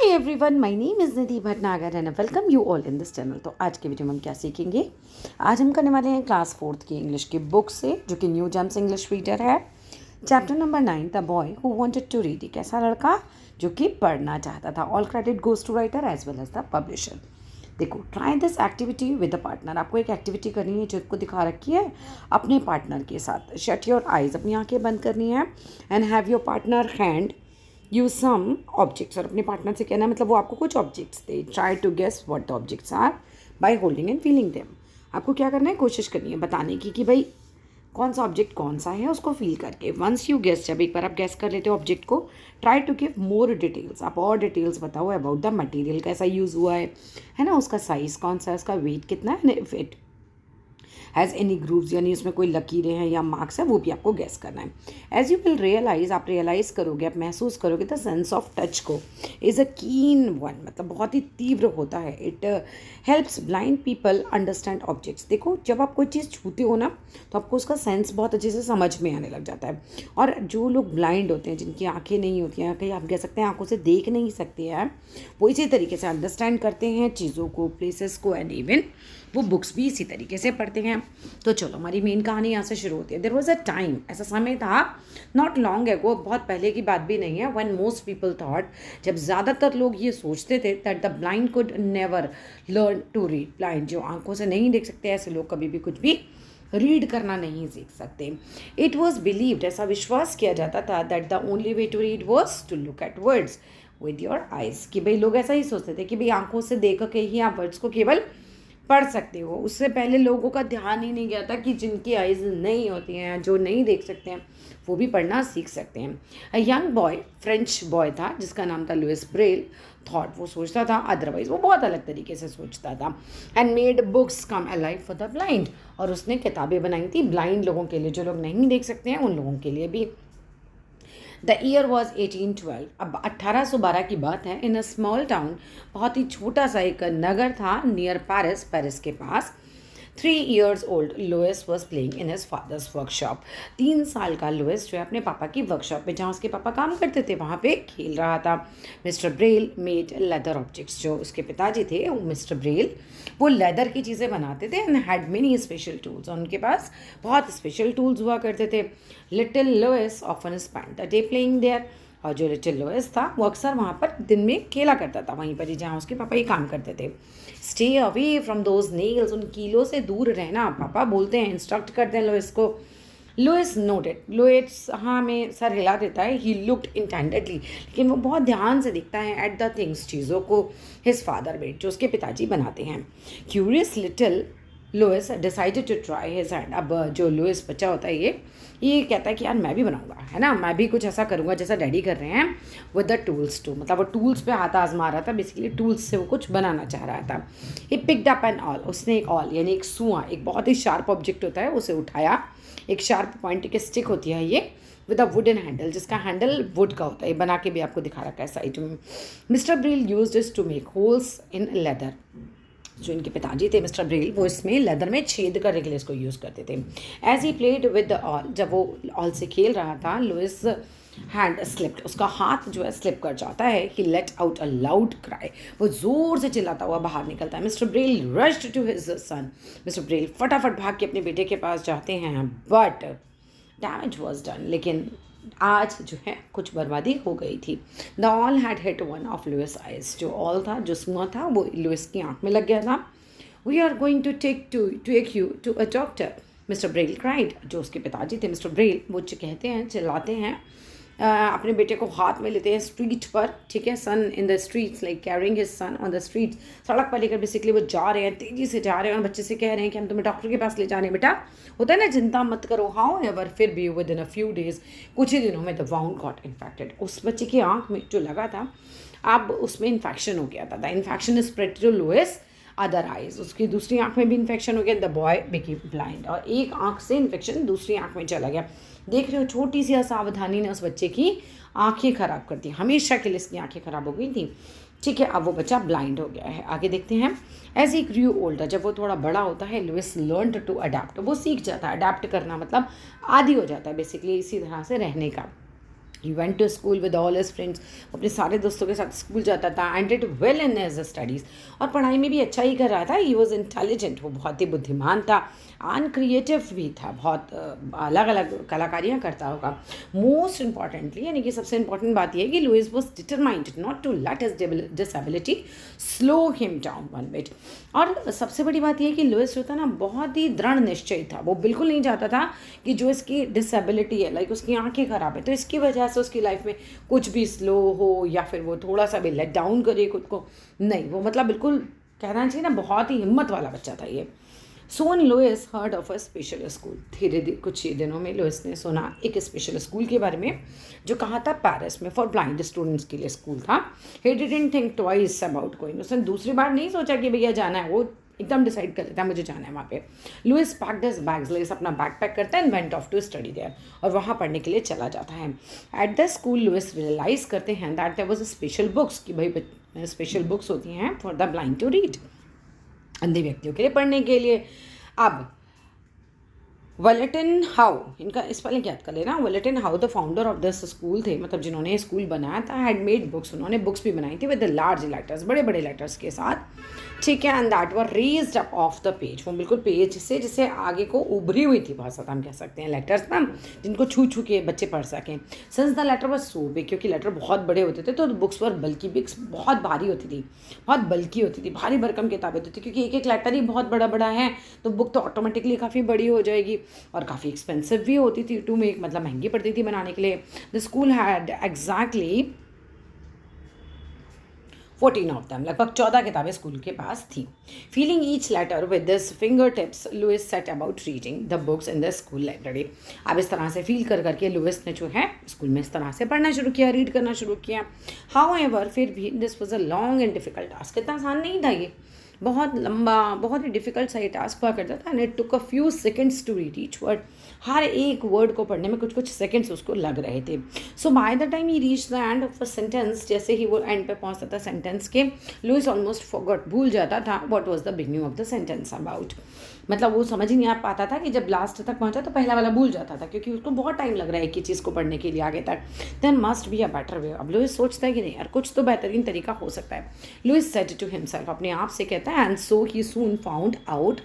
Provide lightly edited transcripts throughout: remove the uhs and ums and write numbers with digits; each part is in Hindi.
Hi everyone, my name is Nidhi Bhatnagar and welcome you all in this channel. तो आज के वीडियो में हम क्या सीखेंगे? आज हम करने वाले हैं क्लास 4th की इंग्लिश की बुक से, जो कि न्यू जेम्स इंग्लिश रीडर है। Chapter number 9, the boy who wanted to read. एक ऐसा लड़का जो कि पढ़ना चाहता था। All credit goes to writer as well as the publisher. देखो, try this activity with a partner. आपको एक एक्टिविटी करनी है जो को दिखा रखी है अपने पार्टनर के साथ। शट योर आइज, अपनी आंखें बंद करनी है and have your partner hand you some objects. और अपने पार्टनर से कहना है, मतलब वो आपको कुछ ऑब्जेक्ट्स दे। Try to guess what the objects are by holding and feeling them. आपको क्या करना है, कोशिश करनी है बताने की कि भाई कौन सा ऑब्जेक्ट कौन सा है, उसको फील करके। वंस यू गेस, जब एक बार आप गेस कर लेते हो ऑब्जेक्ट को, try to give more details. आप और डिटेल्स बताओ अबाउट द मटेरियल, कैसा यूज़ हुआ है ना, उसका साइज़ कौन सा है, उसका वेट कितना है, if it has any grooves, यानी उसमें कोई लकीरें हैं या मार्क्स है, वो भी आपको गेस करना है। एज यू विल रियलाइज, आप रियलाइज़ करोगे, आप महसूस करोगे, द सेंस ऑफ टच को इज़ अ कीन वन, मतलब बहुत ही तीव्र होता है। It helps blind people understand objects. देखो, जब आप कोई चीज़ छूते हो ना, तो आपको उसका सेंस बहुत अच्छे से समझ में आने लग जाता है। और जो लोग ब्लाइंड होते हैं, जिनकी आंखें नहीं होती हैं, कहीं आप कह सकते हैं आंखों से देख नहीं सकते हैं, वो इसी तरीके से अंडरस्टैंड करते हैं चीज़ों को, प्लेसेस को, एंड इवन वो बुक्स भी इसी तरीके से पढ़ते हैं। तो चलो, हमारी मेन कहानी यहाँ से शुरू होती है। देयर वॉज अ टाइम, ऐसा समय था, नॉट लॉन्ग एगो, बहुत पहले की बात भी नहीं है, व्हेन मोस्ट पीपल थॉट, जब ज़्यादातर लोग ये सोचते थे, that the blind could never learn to read. Blind, जो आंखों से नहीं देख सकते, ऐसे लोग कभी भी कुछ भी रीड करना नहीं सीख सकते। इट वॉज बिलीव्ड, ऐसा विश्वास किया जाता था, that the only way to read was to look at words with your eyes. कि भाई लोग ऐसा ही सोचते थे कि भाई आंखों से देख के ही आप वर्ड्स को केवल पढ़ सकते हो। उससे पहले लोगों का ध्यान ही नहीं गया था कि जिनकी आइज़ नहीं होती हैं, जो नहीं देख सकते हैं, वो भी पढ़ना सीख सकते हैं। A young boy, French boy था जिसका नाम था लुइस ब्रेल, थॉट, वो सोचता था अदरवाइज, वो बहुत अलग तरीके से सोचता था। And made books come alive for the blind, और उसने किताबें बनाई थी ब्लाइंड लोगों के लिए, जो लोग नहीं देख सकते हैं उन लोगों के लिए भी। द ईयर वॉज 1812, अब 1812 की बात है। इन अ स्मॉल टाउन, बहुत ही छोटा सा एक नगर था, नियर पेरिस, पेरिस के पास। 3 years old Louis was playing in his father's workshop. 3 साल का लुइस जो है अपने पापा की वर्कशॉप में, जहाँ उसके पापा काम करते थे, वहाँ पे खेल रहा था। Mister Braille made leather objects, जो उसके पिताजी थे मिस्टर ब्रेल, वो लेदर की चीज़ें बनाते थे and had many special tools, और उनके पास बहुत स्पेशल टूल्स हुआ करते थे। Little Louis often spend the day playing there, और जो लिटिल लुइस था वो अक्सर वहाँ पर दिन में खेला करता था, वहीं पर ही जहाँ उसके पापा ही काम करते थे। Stay away from those nails, उन कीलों से दूर रहना, पापा बोलते हैं, इंस्ट्रक्ट करते हैं लुइस को। लुइस नोटेड, लुइस हाँ में सर हिला देता है। ही लुक्ड इंटेंडेडली, लेकिन वो बहुत ध्यान से देखता है एट द थिंग्स, चीज़ों को, हिज फादर मेड, जो उसके पिताजी बनाते हैं। Curious little Louis decided to try his hand. अब जो लुइस बच्चा होता है, ये कहता है कि यार मैं भी बनाऊंगा, है ना, मैं भी कुछ ऐसा करूंगा जैसा डैडी कर रहे हैं, विद द टूल्स टू, मतलब वो टूल्स पे हाथ आजमा रहा था, बेसिकली टूल्स से वो कुछ बनाना चाह रहा था। He picked up an all, उसने एक ऑल यानी एक सुआ, एक बहुत ही शार्प ऑब्जेक्ट होता है, उसे उठाया। एक शार्प पॉइंट की स्टिक होती है ये, विद अ वुडन हैंडल, जिसका हैंडल वुड का होता है, ये बना के भी आपको दिखा रखा है साइड में। Mister Braille used this to make holes in leather, जो इनके पिताजी थे मिस्टर ब्रेल, वो इसमें लेदर में छेद करने के लिए इसको यूज़ करते थे। As he played with the awl, जब वो ऑल से खेल रहा था, लुइस हैंड स्लिप्ड, उसका हाथ जो है स्लिप कर जाता है। He let out a loud cry, वो जोर से चिल्लाता हुआ बाहर निकलता है। Mister Braille rushed to his son, mister Braille फटाफट भाग के अपने बेटे के पास जाते हैं। बट डैमेज वॉज डन, लेकिन आज जो है कुछ बर्बादी हो गई थी। The awl had hit one of Louis eyes, जो ऑल था, जो सुआ था, वो लुइस की आंख में लग गया था। We are going to take you to a doctor, mister Braille cried, जो उसके पिताजी थे मिस्टर ब्रेल, वो कहते हैं, चिल्लाते हैं, अपने बेटे को हाथ में लेते हैं स्ट्रीट पर, ठीक है, son in the streets, like carrying his son on the street, सड़क पर लेकर बेसिकली वो जा रहे हैं, तेज़ी से जा रहे हैं, और बच्चे से कह रहे हैं कि हम तुम्हें डॉक्टर के पास ले जाने बेटा, होता है ना, चिंता मत करो। हाउ एवर, फिर भी with in a few days, कुछ ही दिनों में द वाउंड गॉट इन्फेक्टेड, उस बच्चे की आँख में जो लगा था, अब उसमें इन्फेक्शन हो गया था। The infection spread to Louis other eyes, उसकी दूसरी आंख में भी इन्फेक्शन हो गया। द बॉय बिकेम ब्लाइंड, और एक आंख से इन्फेक्शन दूसरी आंख में चला गया। देख रहे हो, छोटी सी असावधानी ने उस बच्चे की आंखें खराब कर दी, हमेशा के लिए इसकी आंखें खराब हो गई थी, ठीक है। अब वो बच्चा ब्लाइंड हो गया है। आगे देखते हैं। एज ही ग्रू ओल्डर, जब वो थोड़ा बड़ा होता है, लुइस लर्नड टू अडेप्ट, वो सीख जाता है, अडेप्ट करना मतलब आदी हो जाता है बेसिकली इसी तरह से रहने का। He went to school with all his friends. अपने सारे दोस्तों के साथ स्कूल जाता था and did well in his studies, और पढ़ाई में भी अच्छा ही कर रहा था. ही वॉज इंटेलिजेंट, वो बहुत ही बुद्धिमान था. एंड क्रिएटिव भी था, बहुत अलग अलग कलाकारियाँ करता होगा. मोस्ट इंपॉर्टेंटली, यानी कि सबसे इंपॉर्टेंट बात यह है कि Louis was determined not to let his disability slow him down one bit. और सबसे बड़ी बात यह है कि लुइस जो था ना, बहुत ही दृढ़ निश्चय था. वो बिल्कुल नहीं चाहता था कि जो इसकी डिसेबिलिटी है, लाइक उसकी आंखें खराब है, तो इसकी वजह से उसकी लाइफ में कुछ भी स्लो हो या फिर वो थोड़ा सा भी लेट डाउन करे खुद को. नहीं, वो मतलब बिल्कुल कहना चाहिए ना, बहुत ही हिम्मत वाला बच्चा था ये. Soon Louis heard of a special school. धीरे धीरे कुछ ही दिनों में लुइस ने सुना एक स्पेशल स्कूल के बारे में, जो कहा था पेरिस में फॉर ब्लाइंड स्टूडेंट्स के लिए स्कूल था. He didn't think twice about going. उसने दूसरी बार नहीं सोचा कि भैया जाना है, वो एकदम डिसाइड कर लेता है मुझे जाना है वहाँ पे. Louis packed his bags, Louis अपना बैग पैक करता है and went off to study there, और वहाँ पढ़ने के लिए चला जाता है. At the school Louis realize करते हैं that there was a special books, कि भाई स्पेशल बुक्स होती हैं for the blind to read, अंधे व्यक्तियों के लिए पढ़ने के लिए. अब वेलेटिन हाउ, इनका इस पहले याद कर लेना. Valentin Haüy the founder of this school थे, मतलब जिन्होंने स्कूल बनाया था, हैड मेड बुक्स, उन्होंने बुक्स भी बनाई थी विद द लार्ज लेटर्स, बड़े बड़े लेटर्स के साथ. ठीक है. And that were raised up of the page, वो बिल्कुल पेज से जिसे आगे को उभरी हुई थी, बहुत ज़्यादा हम कह सकते हैं लेटर्स ना, जिनको छू छू के बच्चे पढ़ सकें. Since the letter was so big, क्योंकि लेटर बहुत बड़े होते थे, तो बुक्स वर बल्कि, बुक्स बहुत भारी होती थी, बहुत बल्कि होती थी, भारी भरकम किताबें होती थी, क्योंकि एक एक लेटर ही बहुत बड़ा बड़ा है, तो बुक तो ऑटोमेटिकली काफ़ी बड़ी हो जाएगी और काफ़ी एक्सपेंसिव भी होती थी टू मेक, मतलब महंगी पड़ती थी बनाने के लिए. The school had exactly 14 of them, लगभग 14 किताबें स्कूल के पास थी. Feeling each letter with this finger tips, Louis set about reading the books in the school library. अब इस तरह से फील कर करके लुइस ने जो है स्कूल में इस तरह से पढ़ना शुरू किया, रीड करना शुरू किया. हाउ एवर, फिर भी this was a long and difficult task. इतना आसान नहीं था ये, बहुत लंबा, बहुत ही डिफिकल्ट सा ये टास्क हुआ करता था. And it took a few seconds to read each word, हर एक वर्ड को पढ़ने में कुछ कुछ सेकेंड्स उसको लग रहे थे. So by the time he reach the end of a sentence, जैसे ही वो एंड पे पहुंचता था सेंटेंस के, लुइस ऑलमोस्ट फॉरगॉट, भूल जाता था what was the beginning of the sentence about. मतलब वो समझ ही नहीं आ पाता था कि जब लास्ट तक पहुंचा तो पहला वाला भूल जाता था, क्योंकि उसको बहुत टाइम लग रहा है एक ही चीज़ को पढ़ने के लिए आगे तक. Then must be a better way. अब लुइस सोचता है कि नहीं यार, कुछ तो बेहतरीन तरीका हो सकता है. लुइस सेड टू हिमसेल्फ, अपने आप से कहता है. And so he soon found out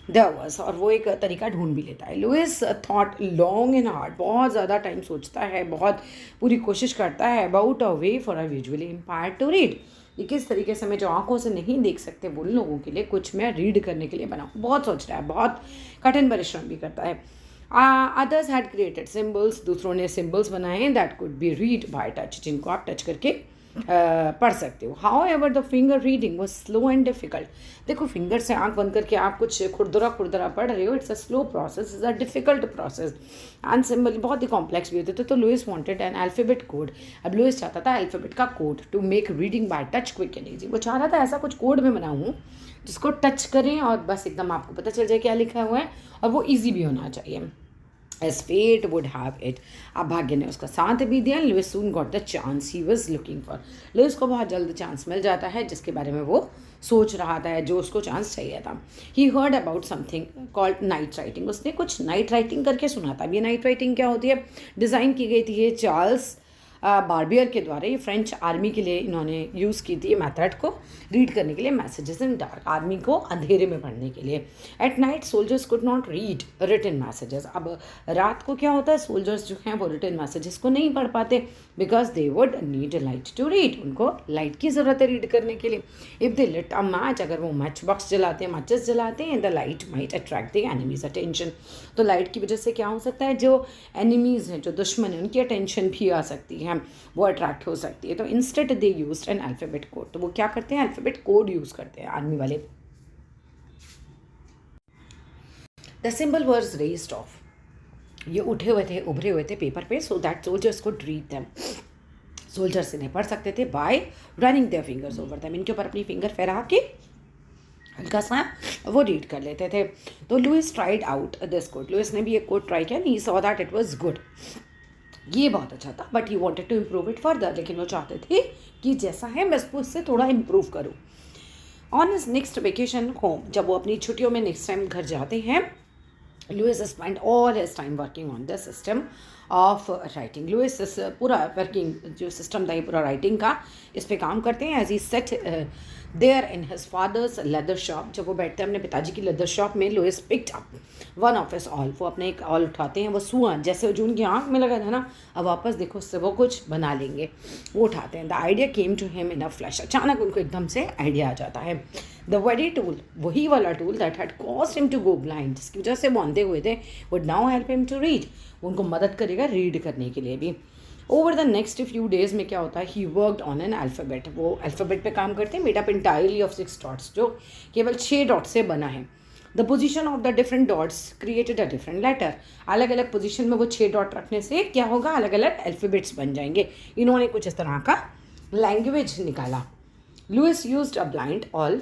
there was, और वो एक तरीका ढूंढ भी लेता है. Louis thought long and hard, बहुत ज़्यादा टाइम सोचता है, बहुत पूरी कोशिश करता है about a way for a visually impaired to read, कि किस तरीके से मैं जो आंखों से नहीं देख सकते उन लोगों के लिए कुछ मैं रीड करने के लिए बनाऊँ. बहुत सोच रहा है, बहुत कठिन परिश्रम भी करता है. अदर्स हैड क्रिएटेड सिम्बल्स, दूसरों ने सिम्बल्स बनाए that could be read by touch, जिनको आप टच करके पढ़ सकते हो. How ever the finger reading was slow and difficult. देखो, फिंगर से आंख बंद करके आप कुछ खुरदुरा खुरदुरा पढ़ रहे हो, it's a slow process, is a difficult process. And symbol बहुत ही कॉम्प्लेक्स भी होते थे. तो Louis wanted an alphabet code. अब लुइस चाहता था अल्फ़ाबेट का code to make reading by touch quick and easy. वो चाह रहा था ऐसा कुछ कोड में बनाऊँ जिसको टच करें और बस एकदम आपको पता चल जाए क्या लिखा हुआ है, और वो ईजी भी होना चाहिए. As fate would have it, अब भाग्य ने उसका साथ भी दिया. Louis soon got the chance he was looking for. लुइस को बहुत जल्द चांस मिल जाता है जिसके बारे में वो सोच रहा था, जो उसको चांस चाहिए था. He heard about something called night writing. उसने कुछ नाइट राइटिंग करके सुना था. अब ये नाइट राइटिंग क्या होती है, डिज़ाइन की गई थी ये चार्ल्स बार्बियर के द्वारा. ये फ्रेंच आर्मी के लिए इन्होंने यूज़ की थी मेथड को, रीड करने के लिए मैसेजेस इन डार्क, आर्मी को अंधेरे में पढ़ने के लिए. At night soldiers could not read written messages. अब रात को क्या होता है, सोल्जर्स जो हैं वो रिटन मैसेजेस को नहीं पढ़ पाते, because they would need light to read. उनको लाइट की ज़रूरत है रीड करने के लिए. If they lit a match, अगर वो मैच बॉक्स जलाते हैं, मैचेस जलाते हैं, the light might attract the enemy's attention. तो लाइट की वजह से क्या हो सकता है, जो एनिमीज़ हैं, जो दुश्मन हैं, उनकी अटेंशन भी आ सकती है, वो अट्रैक्ट हो सकती है. तो instead they used N alphabet code. तो वो क्या करते हैं, अल्फ़ाबेट कोड यूज़ करते हैं आर्मी वाले. The symbol were raised off, ये उठे हुए थे, उभरे हुए थे पेपर पे, so that soldiers could read them. Soldiers इन्हें पढ़ सकते थे by running their fingers over them. इनके ऊपर अपनी फिंगर फहरा के हल्का सा वो रीड कर लेते थे. तो Louis tried out this code. Louis ने भी एक कोड ट्राई किया. He saw that it was good, ये बहुत अच्छा था, but he wanted to improve it further. लेकिन वो चाहते थे कि जैसा है मैं उससे थोड़ा इम्प्रूव करूँ. On his next vacation home, जब वो अपनी छुट्टियों में नेक्स्ट टाइम घर जाते हैं, Louis spend all his time working on the system of writing. Louis इस पूरा वर्किंग जो सिस्टम था ये पूरा राइटिंग का, इस पे काम करते हैं। As he sat there in his father's leather shop, जब वो बैठते हैं अपने पिताजी की लेदर शॉप में, Louis picked up one of his awl, वो अपने एक ऑल उठाते हैं। वो सुआ जैसे जो उनकी आँख में लगा था ना, अब वापस देखो उससे वो कुछ बना लेंगे, वो उठाते हैं। The idea came to him in a flash, अचानक उनको एकदम से आइडिया आ जाता है। द वेरी टूल, वही वाला tool that had caused him to go blind, जिसकी वजह से वो अंधे हुए थे, would now help him to read, उनको मदद करेगा रीड करने के लिए भी। Over the next few days में क्या होता है, he worked on an alphabet, वो अल्फ़ाबेट पे काम करते हैं, made up entirely of 6 dots, जो केवल 6 डॉट से बना है। The position of the different dots created a different letter, अलग अलग पोजिशन में वो 6 डॉट रखने से क्या होगा, अलग अलग अल्फ़ाबेट्स बन जाएंगे। इन्होंने कुछ इस तरह का लैंग्वेज निकाला। Louis used a blind awl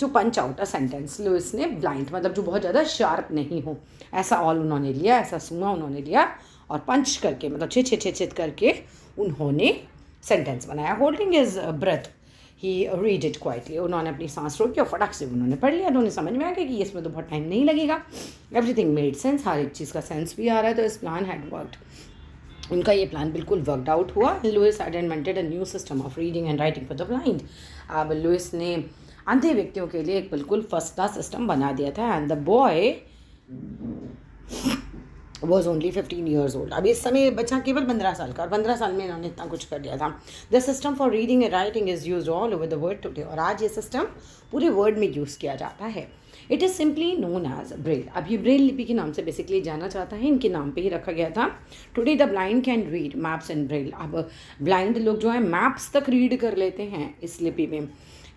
to punch out a sentence, Louis ने ब्लाइंड मतलब जो बहुत ज़्यादा शार्प नहीं हो, ऐसा ऑल उन्होंने लिया, ऐसा सुना उन्होंने लिया और पंच करके मतलब छित करके उन्होंने सेंटेंस बनाया। Holding his breath he read it quietly, उन्होंने अपनी सांस रोकी और फटाक से उन्होंने पढ़ लिया। उन्होंने समझ में आ गया कि इसमें तो बहुत टाइम नहीं लगेगा। एवरीथिंग मेड सेंस, हर एक चीज़ का सेंस भी आ रहा है, तो इस प्लान हैड वर्कड, उनका ये प्लान बिल्कुल वर्कड आउट हुआ। Louis had invented a new system of reading and writing for the blind, अब लुइस ने अंधे व्यक्तियों के लिए एक बिल्कुल फर्स्ट क्लास सिस्टम बना दिया था। And the boy was only 15 years old, अभी इस समय बच्चा केवल 15 साल का, और 15 साल में इन्होंने इतना कुछ कर दिया था। The system for reading and writing is use all over the world today, और आज ये सिस्टम पूरे वर्ल्ड में यूज़ किया जाता है। It is simply known as Braille, अब ये ब्रेल लिपि के नाम से बेसिकली जाना चाहता है, इनके नाम पे ही रखा गया था। Today the blind can read maps in Braille, अब ब्लाइंड लोग जो है मैप्स तक रीड कर लेते हैं इस लिपि में,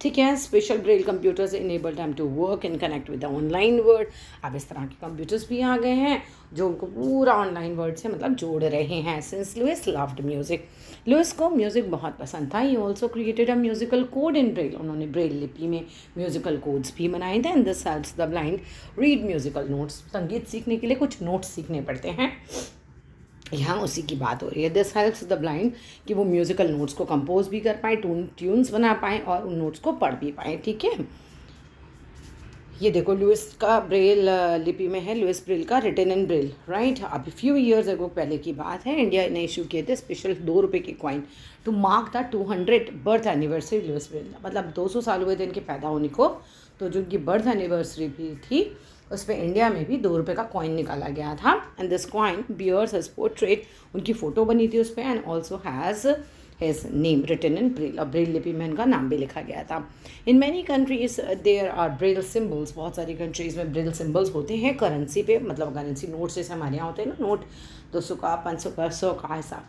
ठीक है। Special Braille computers enable time to work and connect with the online world, अब इस तरह के कंप्यूटर्स भी आ गए हैं जो उनको पूरा ऑनलाइन वर्ल्ड से मतलब जोड़ रहे हैं। Since Louis loved music, Louis को म्यूज़िक बहुत पसंद था। He also created a musical code in Braille, उन्होंने ब्रेल लिपि में म्यूजिकल कोड्स भी बनाए थे। And this helps the blind read musical notes, संगीत सीखने के लिए कुछ नोट्स सीखने पड़ते हैं, यहाँ उसी की बात हो रही है। दिस हेल्प्स द ब्लाइंड कि वो म्यूजिकल नोट्स को कंपोज भी कर पाएँ, ट्यून्स बना पाएँ और उन नोट्स को पढ़ भी पाएँ, ठीक है। ये देखो लुइस का ब्रेल लिपि में है, लुइस ब्रेल का रिटन इन ब्रेल, राइट। अभी फ्यू ईयर्स अगो पहले की बात है, इंडिया ने इशू किए थे स्पेशल 2 रुपये के coin to mark the 200 birth anniversary Louis Braille, मतलब 200 साल हुए थे इनके पैदा होने को, तो जो उनकी बर्थ एनिवर्सरी भी थी उस पर इंडिया में भी 2 रुपये का कॉइन निकाला गया था। And this coin bears his portrait, उनकी फ़ोटो बनी थी उस पर, and also has his name written in Braille, और ब्रेल लिपि में उनका नाम भी लिखा गया था। In many countries there are Braille symbols, बहुत सारी कंट्रीज़ में ब्रेल सिम्बल्स होते हैं करेंसी पे, मतलब करेंसी नोट्स जैसे हमारे यहाँ होते हैं ना, नोट 200 का, 500 का, 100 का, ऐसा,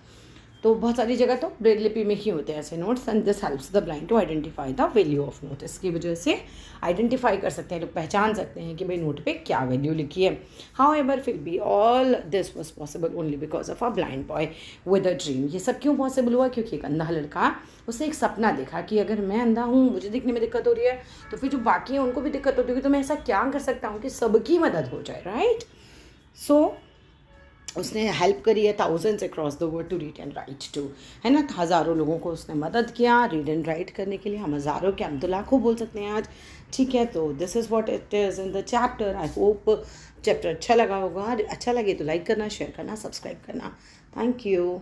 तो बहुत सारी जगह तो ब्रेल लिपि में ही होते हैं ऐसे notes. And this helps the blind to identify the value of note, इसकी वजह से आइडेंटिफाई कर सकते हैं, लोग पहचान सकते हैं कि भाई नोट पे क्या वैल्यू लिखी है। हाउ एवर फिर be all this was possible only because of a blind boy with a dream, ये सब क्यों पॉसिबल हुआ, क्योंकि एक अंधा लड़का, उसने एक सपना देखा कि अगर मैं अंधा हूँ, मुझे दिखने में दिक्कत हो रही है, तो फिर जो बाकी हैं उनको भी दिक्कत होती होगी, तो मैं ऐसा क्या कर सकता हूँ कि सबकी मदद हो जाए, राइट। सो उसने हेल्प करी है thousands across the world to read and write too, है ना, हज़ारों लोगों को उसने मदद किया रीड एंड राइट करने के लिए। हम हज़ारों के, हम तो लाखों बोल सकते हैं आज, ठीक है। तो this is what it is in the chapter. I hope chapter अच्छा लगा होगा, अच्छा लगे तो लाइक करना, शेयर करना, सब्सक्राइब करना। Thank you.